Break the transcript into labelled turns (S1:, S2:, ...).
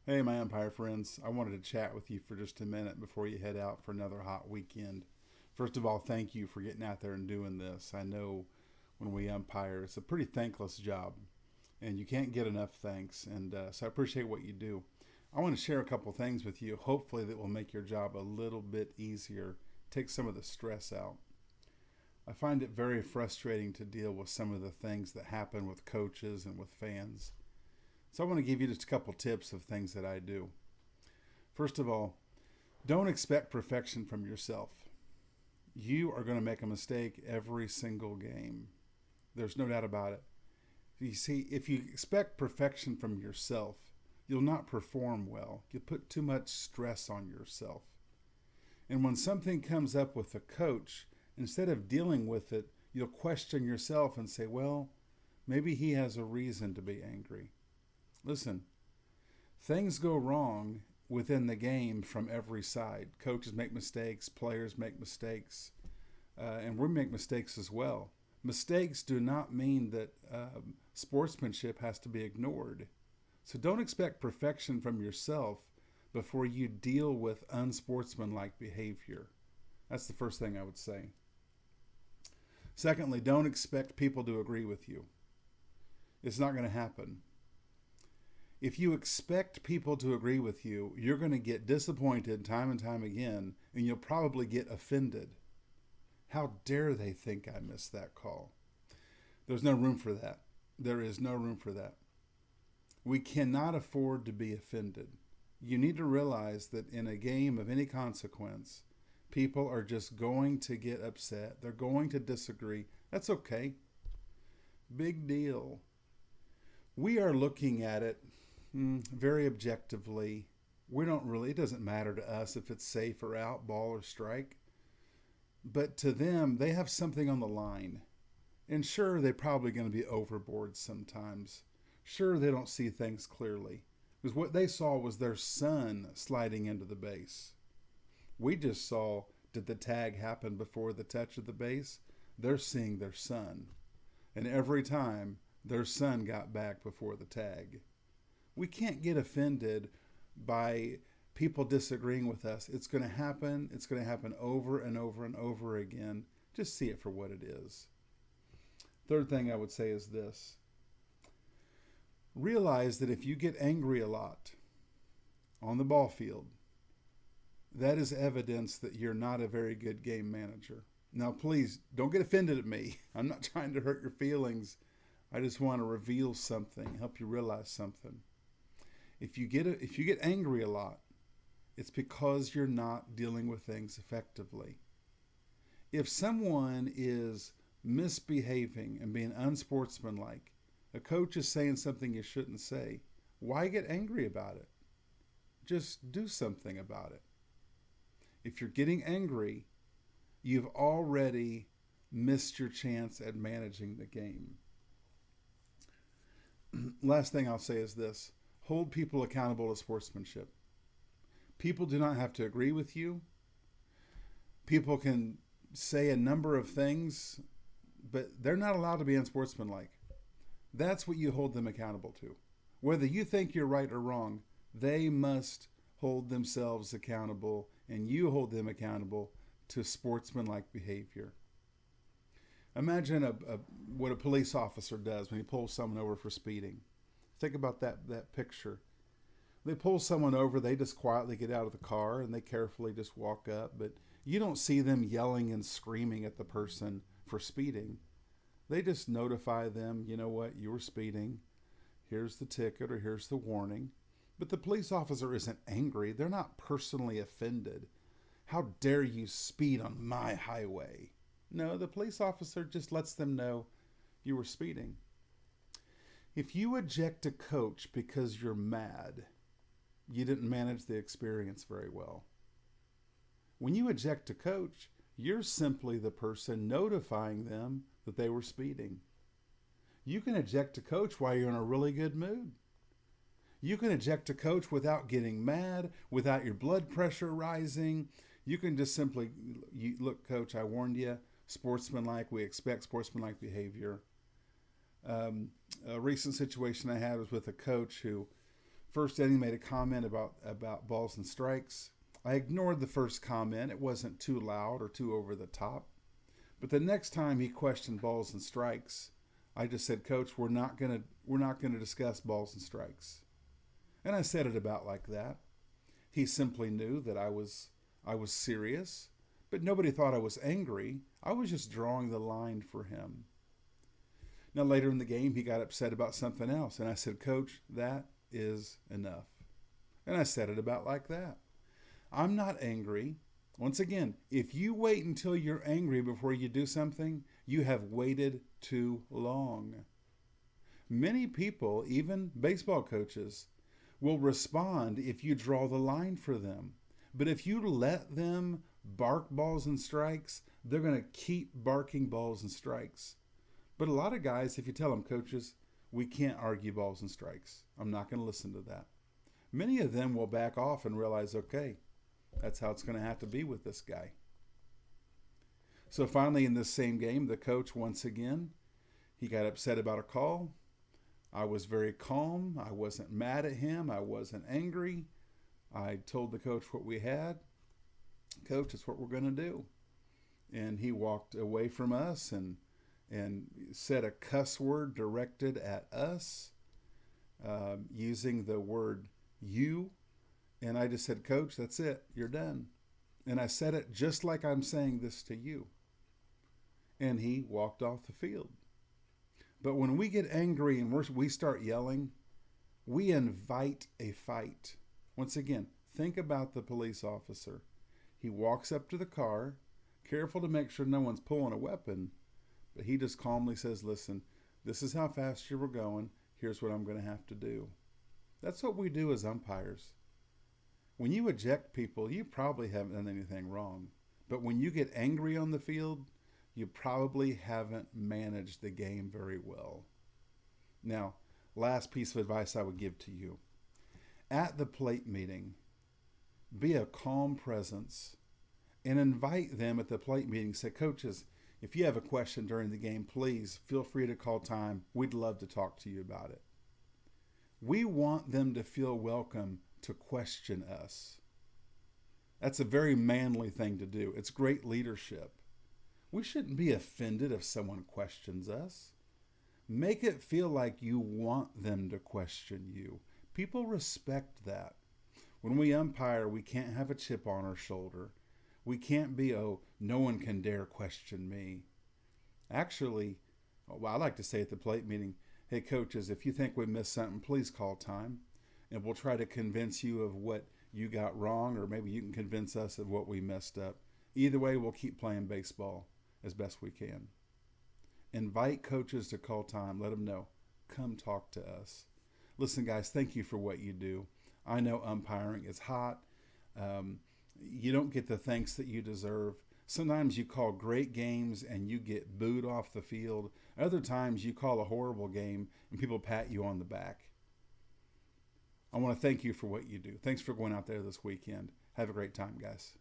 S1: Hey, my umpire friends. I wanted to chat with you for just a minute before you head out for another hot weekend. First of all, thank you for getting out there and doing this. I know when we umpire, it's a pretty thankless job, and you can't get enough thanks. So I appreciate what you do. I want to share a couple things with you, hopefully, that will make your job a little bit easier, take some of the stress out. I find it very frustrating to deal with some of the things that happen with coaches and with fans. So I want to give you just a couple tips of things that I do. First of all, don't expect perfection from yourself. You are going to make a mistake every single game. There's no doubt about it. You see, if you expect perfection from yourself, you'll not perform well. You'll put too much stress on yourself. And when something comes up with a coach, instead of dealing with it, you'll question yourself and say, well, maybe he has a reason to be angry. Listen, things go wrong within the game from every side. Coaches make mistakes, players make mistakes, and we make mistakes as well. Mistakes do not mean that sportsmanship has to be ignored. So don't expect perfection from yourself before you deal with unsportsmanlike behavior. That's the first thing I would say. Secondly, don't expect people to agree with you. It's not going to happen. If you expect people to agree with you, you're going to get disappointed time and time again, and you'll probably get offended. How dare they think I missed that call? There's no room for that. There is no room for that. We cannot afford to be offended. You need to realize that in a game of any consequence, people are just going to get upset. They're going to disagree. That's okay. Big deal. We are looking at it very objectively. It doesn't matter to us if it's safe or out, ball or strike. But to them, they have something on the line. And sure, they're probably going to be overboard sometimes. Sure, they don't see things clearly. Because what they saw was their son sliding into the base. We just saw, did the tag happen before the touch of the base? They're seeing their son. And every time, their son got back before the tag. We can't get offended by people disagreeing with us. It's going to happen. It's going to happen over and over and over again. Just see it for what it is. Third thing I would say is this. Realize that if you get angry a lot on the ball field, that is evidence that you're not a very good game manager. Now, please don't get offended at me. I'm not trying to hurt your feelings. I just want to reveal something, help you realize something. If you get angry a lot, it's because you're not dealing with things effectively. If someone is misbehaving and being unsportsmanlike, a coach is saying something you shouldn't say, why get angry about it? Just do something about it. If you're getting angry, you've already missed your chance at managing the game. Last thing I'll say is this. Hold people accountable to sportsmanship. People do not have to agree with you. People can say a number of things, but they're not allowed to be unsportsmanlike. That's what you hold them accountable to. Whether you think you're right or wrong, they must hold themselves accountable, and you hold them accountable to sportsmanlike behavior. Imagine what a police officer does when he pulls someone over for speeding. Think about that picture. They pull someone over, they just quietly get out of the car and they carefully just walk up, but you don't see them yelling and screaming at the person for speeding. They just notify them, you know what, you were speeding, here's the ticket or here's the warning. But the police officer isn't angry, they're not personally offended. How dare you speed on my highway? No, the police officer just lets them know you were speeding. If you eject a coach because you're mad, you didn't manage the experience very well. When you eject a coach, you're simply the person notifying them that they were speeding. You can eject a coach while you're in a really good mood. You can eject a coach without getting mad, without your blood pressure rising. You can just simply, look, coach, I warned you, sportsmanlike, we expect sportsmanlike behavior. A recent situation I had was with a coach who First inning, made a comment about balls and strikes. I ignored the first comment. It wasn't too loud or too over the top. But the next time he questioned balls and strikes, I just said, Coach, we're not gonna discuss balls and strikes. And I said it about like that. He simply knew that I was serious, but nobody thought I was angry. I was just drawing the line for him. Now later in the game, he got upset about something else, and I said, Coach, that is enough. And I said it about like that. I'm not angry. Once again, if you wait until you're angry before you do something, you have waited too long. Many people, even baseball coaches, will respond if you draw the line for them. But if you let them bark balls and strikes, they're going to keep barking balls and strikes. But a lot of guys, if you tell them, coaches, we can't argue balls and strikes, I'm not going to listen to that. Many of them will back off and realize, okay, that's how it's going to have to be with this guy. So finally, in this same game, the coach, once again, he got upset about a call. I was very calm. I wasn't mad at him. I wasn't angry. I told the coach what we had. Coach, it's what we're going to do. And he walked away from us and said a cuss word directed at us, using the word you. And I just said, Coach, that's it. You're done. And I said it just like I'm saying this to you. And he walked off the field. But when we get angry and we start yelling, we invite a fight. Once again, think about the police officer. He walks up to the car, careful to make sure no one's pulling a weapon, but he just calmly says, listen, this is how fast you were going. Here's what I'm going to have to do. That's what we do as umpires. When you eject people, you probably haven't done anything wrong. But when you get angry on the field, you probably haven't managed the game very well. Now, last piece of advice I would give to you. At the plate meeting, be a calm presence and invite them at the plate meeting. Say, coaches, if you have a question during the game, please feel free to call time. We'd love to talk to you about it. We want them to feel welcome to question us. That's a very manly thing to do. It's great leadership. We shouldn't be offended if someone questions us. Make it feel like you want them to question you. People respect that. When we umpire, we can't have a chip on our shoulder. We can't be, oh, no one can dare question me. Actually, well, I like to say at the plate meeting, hey, coaches, if you think we missed something, please call time. And we'll try to convince you of what you got wrong, or maybe you can convince us of what we messed up. Either way, we'll keep playing baseball as best we can. Invite coaches to call time. Let them know. Come talk to us. Listen, guys, thank you for what you do. I know umpiring is hot. You don't get the thanks that you deserve. Sometimes you call great games and you get booed off the field. Other times you call a horrible game and people pat you on the back. I want to thank you for what you do. Thanks for going out there this weekend. Have a great time, guys.